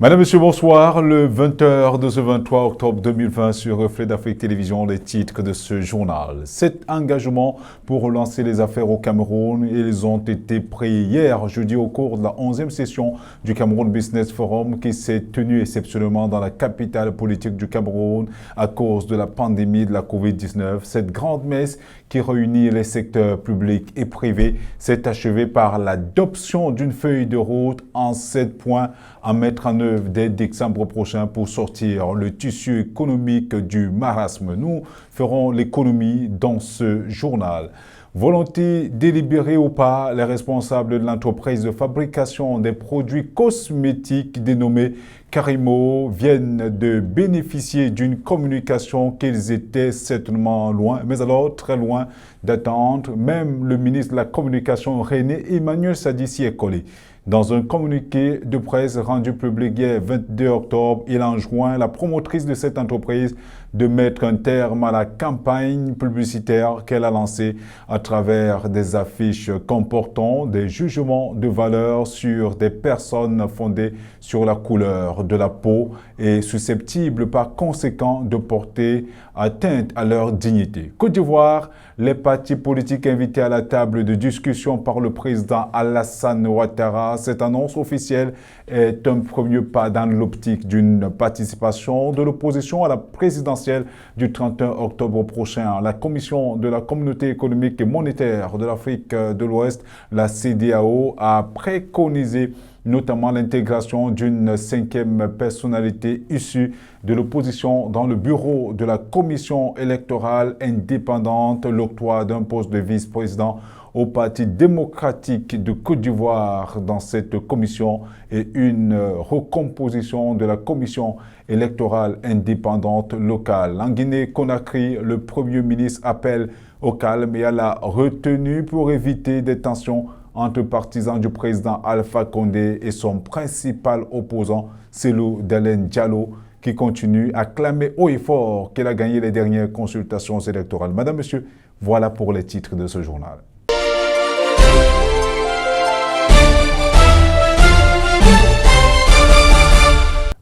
Madame, Monsieur, bonsoir. Le 20h de ce 23 octobre 2020 sur Reflet d'Afrique Télévision, les titres de ce journal. 7 engagements pour relancer les affaires au Cameroun. Ils ont été pris hier, jeudi, au cours de la 11e session du Cameroun Business Forum qui s'est tenue exceptionnellement dans la capitale politique du Cameroun à cause de la pandémie de la Covid-19. Cette grande messe qui réunit les secteurs publics et privés s'est achevée par l'adoption d'une feuille de route en 7 points à mettre en œuvre dès décembre prochain pour sortir le tissu économique du marasme. Nous ferons l'économie dans ce journal. Volonté délibérée ou pas, les responsables de l'entreprise de fabrication des produits cosmétiques dénommée Carimo viennent de bénéficier d'une communication qu'ils étaient certainement loin, mais alors très loin d'attendre. Même le ministre de la Communication, René Emmanuel Sadi, s'y est collé. Dans un communiqué de presse rendu public hier 22 octobre, il enjoint la promotrice de cette entreprise de mettre un terme à la campagne publicitaire qu'elle a lancée à travers des affiches comportant des jugements de valeur sur des personnes fondées sur la couleur de la peau et susceptibles par conséquent de porter atteinte à leur dignité. Côte d'Ivoire, les partis politiques invités à la table de discussion par le président Alassane Ouattara. Cette annonce officielle est un premier pas dans l'optique d'une participation de l'opposition à la présidentielle du 31 octobre prochain. La Commission de la Communauté économique et monétaire de l'Afrique de l'Ouest, la CEDEAO, a préconisé notamment l'intégration d'une 5e personnalité issue de l'opposition dans le bureau de la commission électorale indépendante, l'octroi d'un poste de vice-président au Parti démocratique de Côte d'Ivoire dans cette commission et une recomposition de la commission électorale indépendante locale. En Guinée-Conakry, le Premier ministre appelle au calme et à la retenue pour éviter des tensions entre partisans du président Alpha Condé et son principal opposant, Cellou Dalein Diallo, qui continue à clamer haut et fort qu'il a gagné les dernières consultations électorales. Madame, Monsieur, voilà pour les titres de ce journal.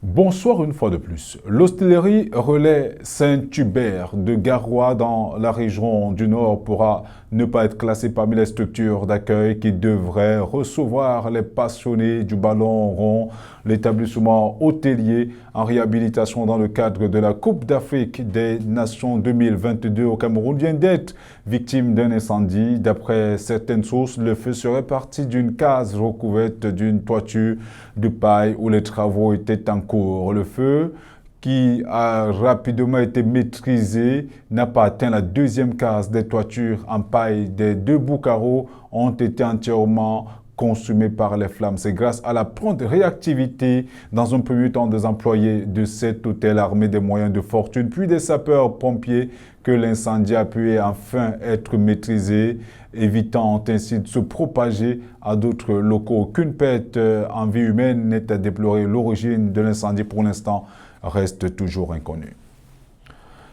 Bonsoir une fois de plus. L'hostellerie Relais Saint-Hubert de Garoua dans la région du Nord pourra ne pas être classée parmi les structures d'accueil qui devraient recevoir les passionnés du ballon rond. L'établissement hôtelier en réhabilitation dans le cadre de la Coupe d'Afrique des Nations 2022 au Cameroun vient d'être victime d'un incendie. D'après certaines sources, le feu serait parti d'une case recouverte d'une toiture de paille où les travaux étaient en cours. Le feu, qui a rapidement été maîtrisé, n'a pas atteint la deuxième case des toitures en paille. Des 2 bouts carreaux ont été entièrement consumés par les flammes. C'est grâce à la prompte réactivité, dans un premier temps des employés de cet hôtel armés des moyens de fortune, puis des sapeurs-pompiers, que l'incendie a pu enfin être maîtrisé, évitant ainsi de se propager à d'autres locaux. Aucune perte en vie humaine n'est à déplorer. L'origine de l'incendie, pour l'instant, reste toujours inconnue.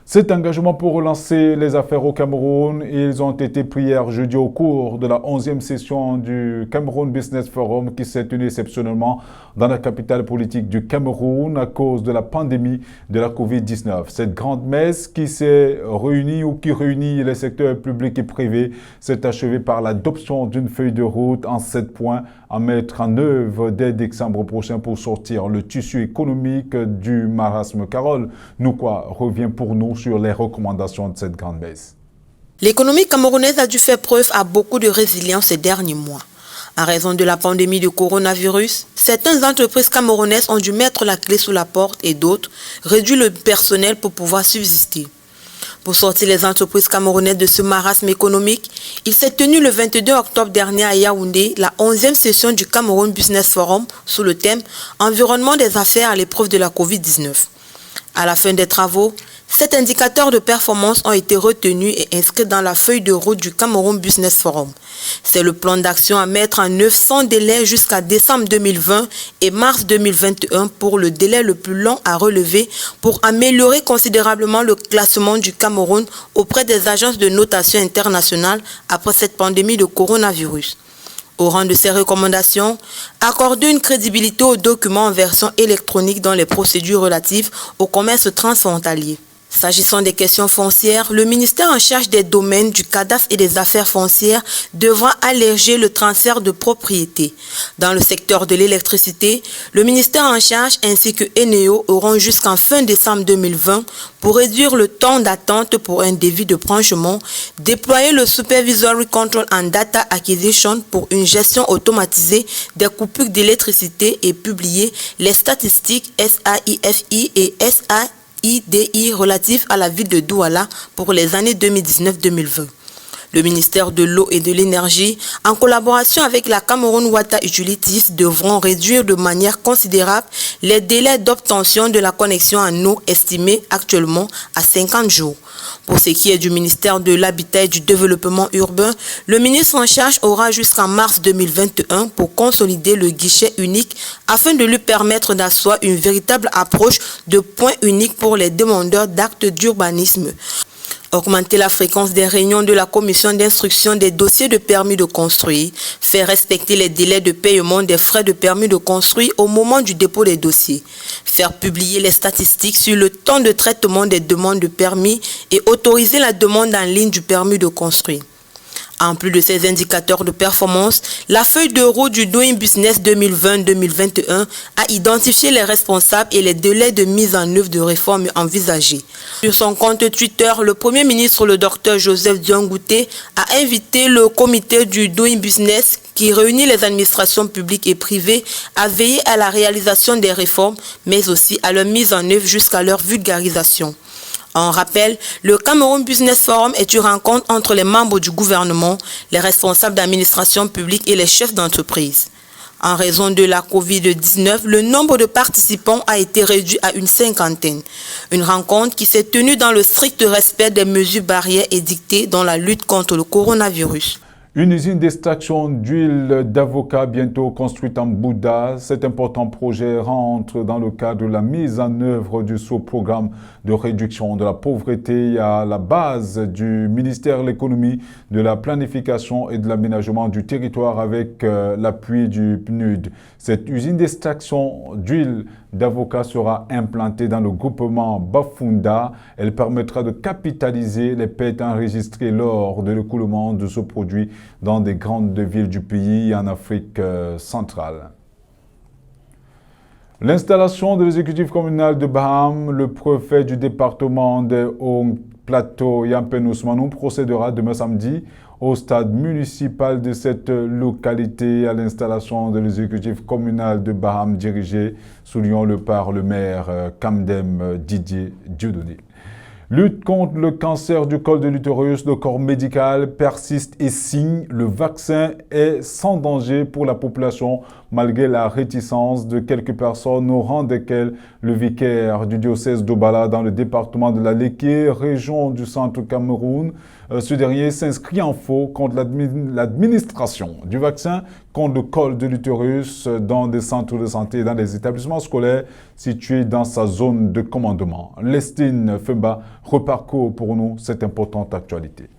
Cet engagement pour relancer les affaires au Cameroun, ils ont été pris hier jeudi au cours de la 11e session du Cameroun Business Forum qui s'est tenue exceptionnellement dans la capitale politique du Cameroun à cause de la pandémie de la Covid-19. Cette grande messe qui s'est réunie ou qui réunit les secteurs publics et privés s'est achevée par l'adoption d'une feuille de route en 7 points à mettre en œuvre dès décembre prochain pour sortir le tissu économique du marasme. Carole Noukwa revient pour nous sur les recommandations de cette grande messe. L'économie camerounaise a dû faire preuve à beaucoup de résilience ces derniers mois. En raison de la pandémie du coronavirus, certaines entreprises camerounaises ont dû mettre la clé sous la porte et d'autres réduire le personnel pour pouvoir subsister. Pour sortir les entreprises camerounaises de ce marasme économique, il s'est tenu le 22 octobre dernier à Yaoundé la 11e session du Cameroun Business Forum sous le thème « Environnement des affaires à l'épreuve de la Covid-19 ». À la fin des travaux, 7 indicateurs de performance ont été retenus et inscrits dans la feuille de route du Cameroun Business Forum. C'est le plan d'action à mettre en œuvre sans délai jusqu'à décembre 2020 et mars 2021 pour le délai le plus long à relever pour améliorer considérablement le classement du Cameroun auprès des agences de notation internationales après cette pandémie de coronavirus. Au rang de ces recommandations, accorder une crédibilité aux documents en version électronique dans les procédures relatives au commerce transfrontalier. S'agissant des questions foncières, le ministère en charge des domaines du cadastre et des affaires foncières devra alléger le transfert de propriété. Dans le secteur de l'électricité, le ministère en charge ainsi que Eneo auront jusqu'en fin décembre 2020 pour réduire le temps d'attente pour un devis de branchement, déployer le Supervisory Control and Data Acquisition pour une gestion automatisée des coupures d'électricité et publier les statistiques SAIFI et SAIDI relatifs à la ville de Douala pour les années 2019-2020. Le ministère de l'Eau et de l'Énergie, en collaboration avec la Cameroun Water Utilities, devront réduire de manière considérable les délais d'obtention de la connexion en eau estimés actuellement à 50 jours. Pour ce qui est du ministère de l'Habitat et du Développement urbain, le ministre en charge aura jusqu'en mars 2021 pour consolider le guichet unique afin de lui permettre d'asseoir une véritable approche de point unique pour les demandeurs d'actes d'urbanisme. Augmenter la fréquence des réunions de la commission d'instruction des dossiers de permis de construire, faire respecter les délais de paiement des frais de permis de construire au moment du dépôt des dossiers, faire publier les statistiques sur le temps de traitement des demandes de permis et autoriser la demande en ligne du permis de construire. En plus de ces indicateurs de performance, la feuille de route du Doing Business 2020-2021 a identifié les responsables et les délais de mise en œuvre de réformes envisagées. Sur son compte Twitter, le Premier ministre, le Dr Joseph Diongouté, a invité le comité du Doing Business qui réunit les administrations publiques et privées à veiller à la réalisation des réformes, mais aussi à leur mise en œuvre jusqu'à leur vulgarisation. En rappel, le Cameroun Business Forum est une rencontre entre les membres du gouvernement, les responsables d'administration publique et les chefs d'entreprise. En raison de la Covid-19, le nombre de participants a été réduit à une cinquantaine. Une rencontre qui s'est tenue dans le strict respect des mesures barrières édictées dans la lutte contre le coronavirus. Une usine d'extraction d'huile d'avocat bientôt construite en Bouddha. Cet important projet rentre dans le cadre de la mise en œuvre du sous-programme de réduction de la pauvreté à la base du ministère de l'économie, de la planification et de l'aménagement du territoire avec l'appui du PNUD. Cette usine d'extraction d'huile d'avocat sera implantée dans le groupement Bafunda. Elle permettra de capitaliser les pertes enregistrées lors de l'écoulement de ce produit dans des grandes villes du pays en Afrique centrale. L'installation de l'exécutif communal de Baham, le préfet du département des Hauts-Plateaux, Yampen Ousmanou, procédera demain samedi au stade municipal de cette localité à l'installation de l'exécutif communal de Baham dirigé, soulignons-le par le maire Kamdem Didier Dieudonné. Lutte contre le cancer du col de l'utérus, le corps médical persiste et signe. Le vaccin est sans danger pour la population malgré la réticence de quelques personnes au rang desquelles le vicaire du diocèse d'Obala dans le département de la Léké, région du centre Cameroun. Ce dernier s'inscrit en faux contre l'administration du vaccin contre le col de l'utérus dans des centres de santé et dans des établissements scolaires situés dans sa zone de commandement. Lestine Femba reparcourt pour nous cette importante actualité.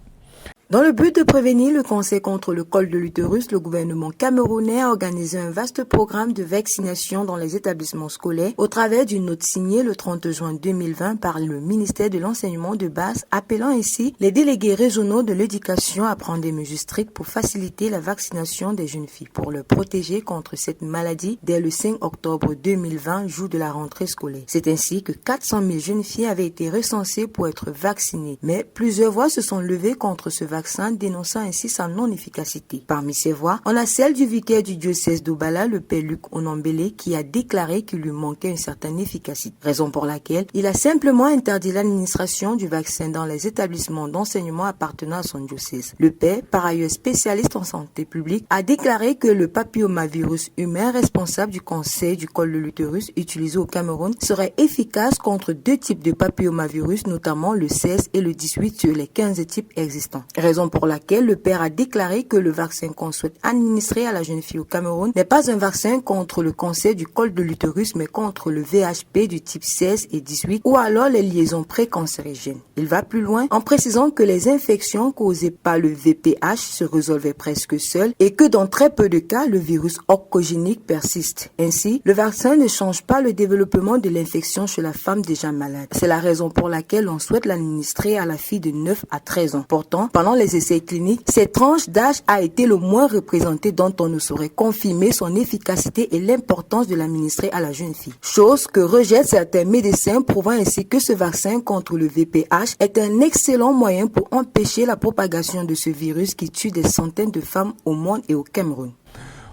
Dans le but de prévenir le cancer contre le col de l'utérus, le gouvernement camerounais a organisé un vaste programme de vaccination dans les établissements scolaires au travers d'une note signée le 30 juin 2020 par le ministère de l'enseignement de base, appelant ainsi les délégués régionaux de l'éducation à prendre des mesures strictes pour faciliter la vaccination des jeunes filles, pour les protéger contre cette maladie dès le 5 octobre 2020, jour de la rentrée scolaire. C'est ainsi que 400 000 jeunes filles avaient été recensées pour être vaccinées, mais plusieurs voix se sont levées contre ce vaccin, dénonçant ainsi sa non-efficacité. Parmi ces voix, on a celle du vicaire du diocèse d'Obala, le père Luc Onambele, qui a déclaré qu'il lui manquait une certaine efficacité, raison pour laquelle il a simplement interdit l'administration du vaccin dans les établissements d'enseignement appartenant à son diocèse. Le père, par ailleurs spécialiste en santé publique, a déclaré que le papillomavirus humain responsable du cancer du col de l'utérus utilisé au Cameroun serait efficace contre deux types de papillomavirus, notamment le 16 et le 18 sur les 15 types existants. Raison pour laquelle le père a déclaré que le vaccin qu'on souhaite administrer à la jeune fille au Cameroun n'est pas un vaccin contre le cancer du col de l'utérus, mais contre le VHP du type 16 et 18 ou alors les liaisons précancérigènes. Il va plus loin en précisant que les infections causées par le VPH se résolvaient presque seules et que dans très peu de cas, le virus oncogénique persiste. Ainsi, le vaccin ne change pas le développement de l'infection chez la femme déjà malade. C'est la raison pour laquelle on souhaite l'administrer à la fille de 9 à 13 ans. Pourtant, pendant les essais cliniques, cette tranche d'âge a été le moins représentée dont on ne saurait confirmer son efficacité et l'importance de l'administrer à la jeune fille. Chose que rejettent certains médecins, prouvant ainsi que ce vaccin contre le VPH est un excellent moyen pour empêcher la propagation de ce virus qui tue des centaines de femmes au monde et au Cameroun.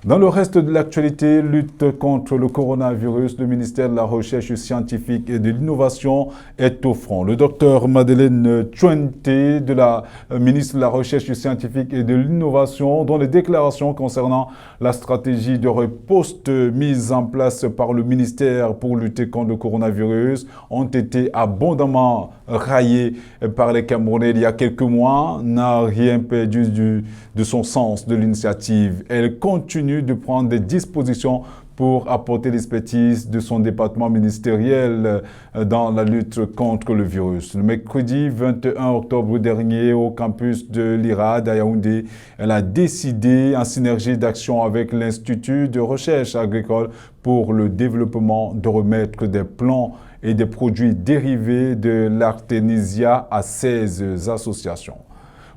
Dans le reste de l'actualité, lutte contre le coronavirus, le ministère de la Recherche scientifique et de l'Innovation est au front. Le docteur Madeleine Tchouente, ministre de la Recherche scientifique et de l'Innovation, dont les déclarations concernant la stratégie de riposte mise en place par le ministère pour lutter contre le coronavirus ont été abondamment raillées par les Camerounais il y a quelques mois, n'a rien perdu de son sens de l'initiative. Elle continue de prendre des dispositions pour apporter l'expertise de son département ministériel dans la lutte contre le virus. Le mercredi 21 octobre dernier, au campus de l'IRAD à Yaoundé, elle a décidé, en synergie d'action avec l'Institut de recherche agricole pour le développement, de remettre des plants et des produits dérivés de l'artémisia à 16 associations.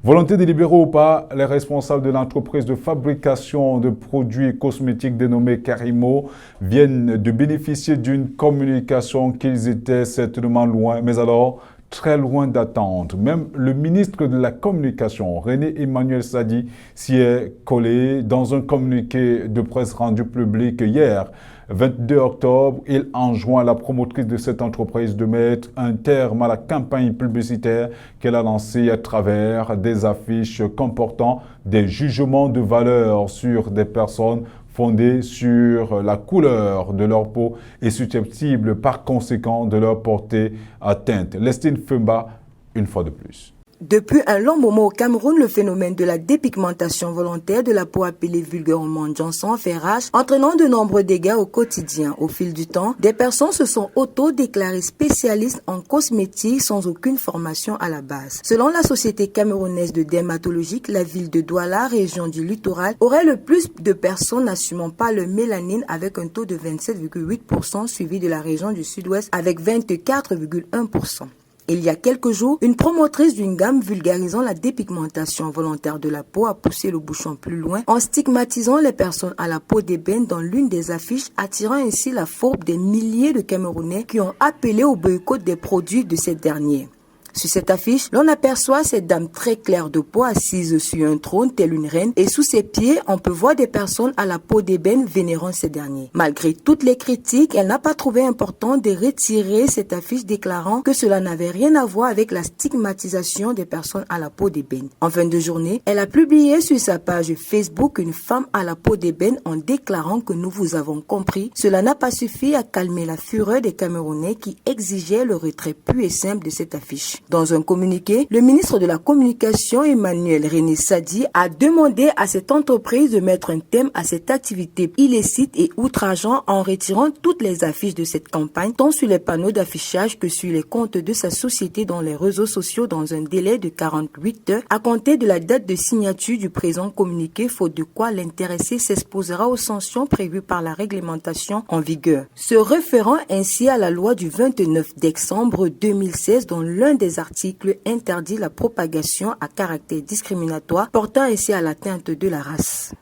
Volonté délibérée ou pas, les responsables de l'entreprise de fabrication de produits cosmétiques dénommée Carimo viennent de bénéficier d'une communication qu'ils étaient certainement loin, mais alors très loin d'attendre. Même le ministre de la Communication, René Emmanuel Sadi, s'y est collé dans un communiqué de presse rendu public hier. 22 octobre, il enjoint la promotrice de cette entreprise de mettre un terme à la campagne publicitaire qu'elle a lancée à travers des affiches comportant des jugements de valeur sur des personnes fondées sur la couleur de leur peau et susceptibles par conséquent de leur porter atteinte. Lestine Femba, une fois de plus. Depuis un long moment au Cameroun, le phénomène de la dépigmentation volontaire de la peau appelée vulgairement Johnson fait rage, entraînant de nombreux dégâts au quotidien. Au fil du temps, des personnes se sont auto-déclarées spécialistes en cosmétique sans aucune formation à la base. Selon la Société camerounaise de dermatologie, la ville de Douala, région du littoral, aurait le plus de personnes n'assumant pas le mélanine avec un taux de 27,8%, suivi de la région du sud-ouest avec 24,1%. Il y a quelques jours, une promotrice d'une gamme vulgarisant la dépigmentation volontaire de la peau a poussé le bouchon plus loin en stigmatisant les personnes à la peau d'ébène dans l'une des affiches, attirant ainsi la fourbe des milliers de Camerounais qui ont appelé au boycott des produits de ces derniers. Sur cette affiche, l'on aperçoit cette dame très claire de peau assise sur un trône telle une reine et sous ses pieds, on peut voir des personnes à la peau d'ébène vénérant ces derniers. Malgré toutes les critiques, elle n'a pas trouvé important de retirer cette affiche déclarant que cela n'avait rien à voir avec la stigmatisation des personnes à la peau d'ébène. En fin de journée, elle a publié sur sa page Facebook une femme à la peau d'ébène en déclarant que nous vous avons compris. Cela n'a pas suffi à calmer la fureur des Camerounais qui exigeaient le retrait pur et simple de cette affiche. Dans un communiqué, le ministre de la Communication, Emmanuel René Sadi, a demandé à cette entreprise de mettre un terme à cette activité illicite et outrageante en retirant toutes les affiches de cette campagne, tant sur les panneaux d'affichage que sur les comptes de sa société dans les réseaux sociaux dans un délai de 48 heures à compter de la date de signature du présent communiqué, faute de quoi l'intéressé s'exposera aux sanctions prévues par la réglementation en vigueur. Se référant ainsi à la loi du 29 décembre 2016 dont l'un des articles interdit la propagation à caractère discriminatoire, portant ainsi à l'atteinte de la race.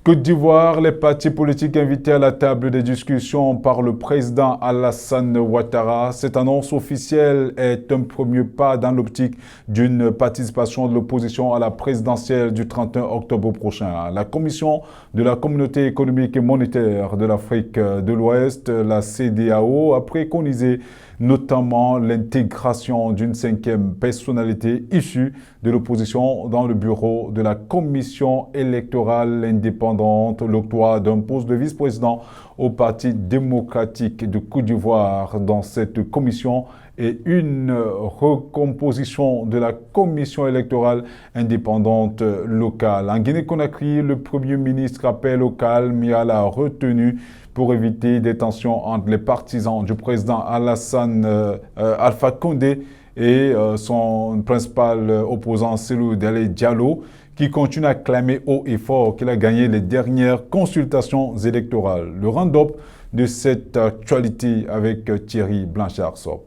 Côte d'Ivoire, les partis politiques invités à la table des discussions par le président Alassane Ouattara. Cette annonce officielle est un premier pas dans l'optique d'une participation de l'opposition à la présidentielle du 31 octobre prochain. La Commission de la Communauté économique et monétaire de l'Afrique de l'Ouest, la CEDEAO, a préconisé notamment l'intégration d'une 5e personnalité issue de l'opposition dans le bureau de la Commission électorale indépendante indépendante, l'octroi d'un poste de vice-président au Parti démocratique de Côte d'Ivoire dans cette commission et une recomposition de la commission électorale indépendante locale. En Guinée-Conakry, le Premier ministre appelle au calme et à la retenue pour éviter des tensions entre les partisans du président Alassane Alpha Condé et son principal opposant Cellou Dalein Diallo, qui continue à clamer haut et fort qu'il a gagné les dernières consultations électorales. Le round-up de cette actualité avec Thierry Blanchard-Sop.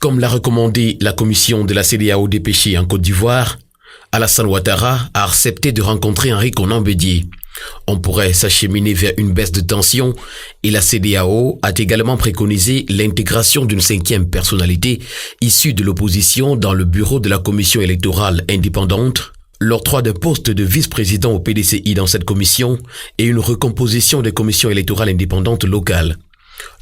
Comme l'a recommandé la commission de la CEDEAO dépêchée en Côte d'Ivoire, Alassane Ouattara a accepté de rencontrer Henri Konan Bédié. On pourrait s'acheminer vers une baisse de tension et la CEDEAO a également préconisé l'intégration d'une 5e personnalité issue de l'opposition dans le bureau de la commission électorale indépendante, l'octroi d'un poste de vice-président au PDCI dans cette commission et une recomposition des commissions électorales indépendantes locales.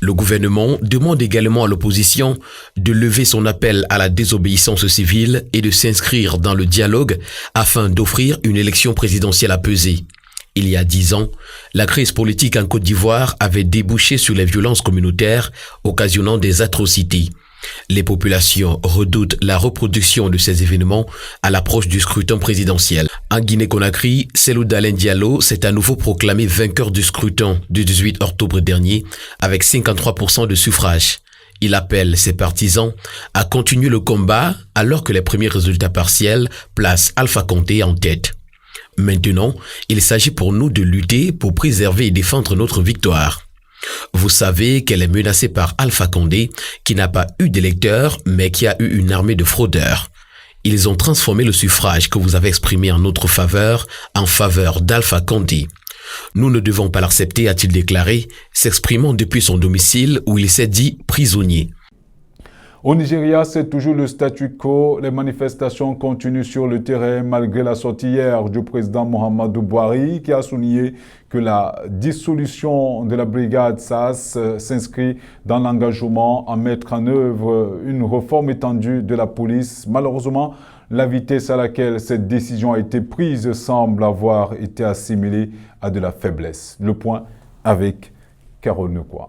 Le gouvernement demande également à l'opposition de lever son appel à la désobéissance civile et de s'inscrire dans le dialogue afin d'offrir une élection présidentielle apaisée. Il y a 10 ans, la crise politique en Côte d'Ivoire avait débouché sur les violences communautaires, occasionnant des atrocités. Les populations redoutent la reproduction de ces événements à l'approche du scrutin présidentiel. En Guinée-Conakry, Cellou Dalein Diallo s'est à nouveau proclamé vainqueur du scrutin du 18 octobre dernier avec 53% de suffrages. Il appelle ses partisans à continuer le combat alors que les premiers résultats partiels placent Alpha Condé en tête. Maintenant, il s'agit pour nous de lutter pour préserver et défendre notre victoire. Vous savez qu'elle est menacée par Alpha Condé, qui n'a pas eu d'électeurs, mais qui a eu une armée de fraudeurs. Ils ont transformé le suffrage que vous avez exprimé en notre faveur en faveur d'Alpha Condé. Nous ne devons pas l'accepter, a-t-il déclaré, s'exprimant depuis son domicile où il s'est dit prisonnier. Au Nigeria, c'est toujours le statu quo. Les manifestations continuent sur le terrain malgré la sortie hier du président Muhammadu Buhari qui a souligné que la dissolution de la brigade SAS s'inscrit dans l'engagement à mettre en œuvre une réforme étendue de la police. Malheureusement, la vitesse à laquelle cette décision a été prise semble avoir été assimilée à de la faiblesse. Le point avec Carole Nekwa.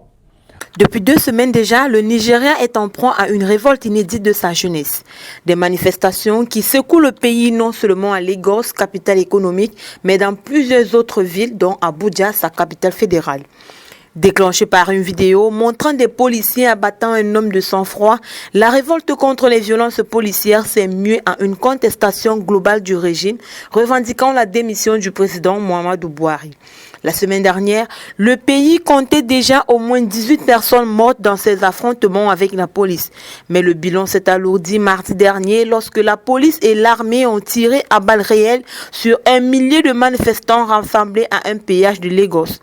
Depuis 2 semaines déjà, le Nigeria est en proie à une révolte inédite de sa jeunesse. Des manifestations qui secouent le pays non seulement à Lagos, capitale économique, mais dans plusieurs autres villes, dont Abuja, sa capitale fédérale. Déclenchée par une vidéo montrant des policiers abattant un homme de sang-froid, la révolte contre les violences policières s'est muée en une contestation globale du régime, revendiquant la démission du président Muhammadu Buhari. La semaine dernière, le pays comptait déjà au moins 18 personnes mortes dans ces affrontements avec la police. Mais le bilan s'est alourdi mardi dernier lorsque la police et l'armée ont tiré à balles réelles sur un millier de manifestants rassemblés à un péage de Lagos.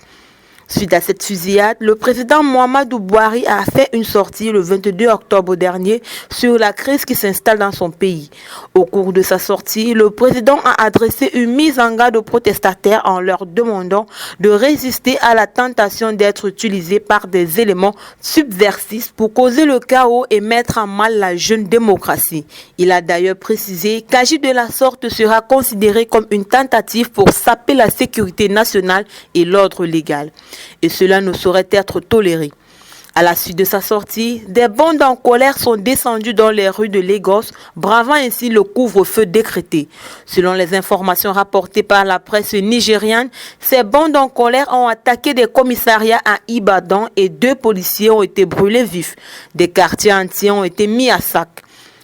Suite à cette fusillade, le président Muhammadu Buhari a fait une sortie le 22 octobre dernier sur la crise qui s'installe dans son pays. Au cours de sa sortie, le président a adressé une mise en garde aux protestataires en leur demandant de résister à la tentation d'être utilisés par des éléments subversifs pour causer le chaos et mettre en mal la jeune démocratie. Il a d'ailleurs précisé qu'agir de la sorte sera considéré comme une tentative pour saper la sécurité nationale et l'ordre légal. Et cela ne saurait être toléré. À la suite de sa sortie, des bandes en colère sont descendues dans les rues de Lagos, bravant ainsi le couvre-feu décrété. Selon les informations rapportées par la presse nigériane, ces bandes en colère ont attaqué des commissariats à Ibadan et 2 policiers ont été brûlés vifs. Des quartiers entiers ont été mis à sac.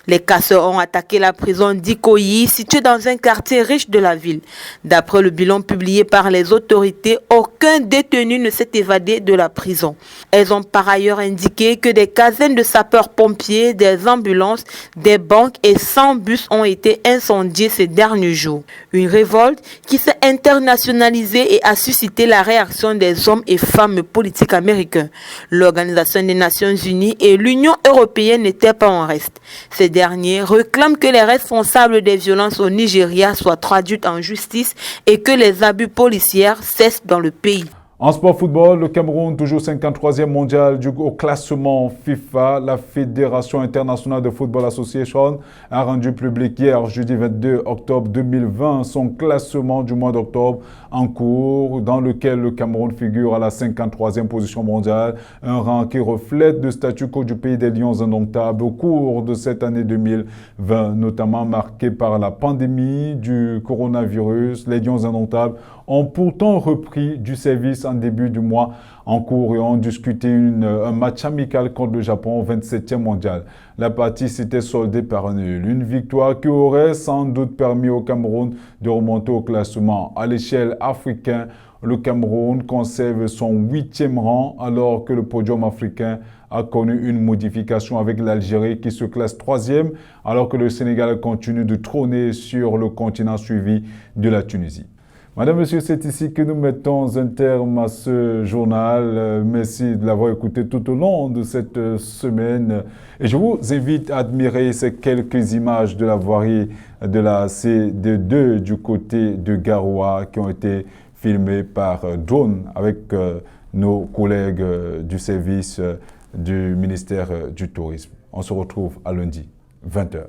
Les casseurs ont attaqué la prison d'Ikoyi, située dans un quartier riche de la ville. D'après le bilan publié par les autorités, aucun détenu ne s'est évadé de la prison. Elles ont par ailleurs indiqué que des casernes de sapeurs-pompiers, des ambulances, des banques et 100 bus ont été incendiés ces derniers jours. Une révolte qui s'est internationalisée et a suscité la réaction des hommes et femmes politiques américains. L'Organisation des Nations Unies et l'Union européenne n'étaient pas en reste. Ces derniers réclament que les responsables des violences au Nigeria soient traduits en justice et que les abus policiers cessent dans le pays. En sport football, le Cameroun, toujours 53e mondial au classement FIFA. La Fédération internationale de football association a rendu public hier, jeudi 22 octobre 2020, son classement du mois d'octobre en cours, dans lequel le Cameroun figure à la 53e position mondiale, un rang qui reflète le statu quo du pays des Lions indomptables au cours de cette année 2020, notamment marquée par la pandémie du coronavirus. Les Lions indomptables ont pourtant repris du service en début du mois en cours et ont discuté un match amical contre le Japon au 27e mondial. La partie s'était soldée par un nul. Une victoire qui aurait sans doute permis au Cameroun de remonter au classement. À l'échelle africaine, le Cameroun conserve son 8e rang alors que le podium africain a connu une modification avec l'Algérie qui se classe 3e alors que le Sénégal continue de trôner sur le continent suivi de la Tunisie. Madame, Monsieur, c'est ici que nous mettons un terme à ce journal. Merci de l'avoir écouté tout au long de cette semaine. Et je vous invite à admirer ces quelques images de la voirie de la CD2 du côté de Garoua qui ont été filmées par drone avec nos collègues du service du ministère du Tourisme. On se retrouve à lundi, 20h.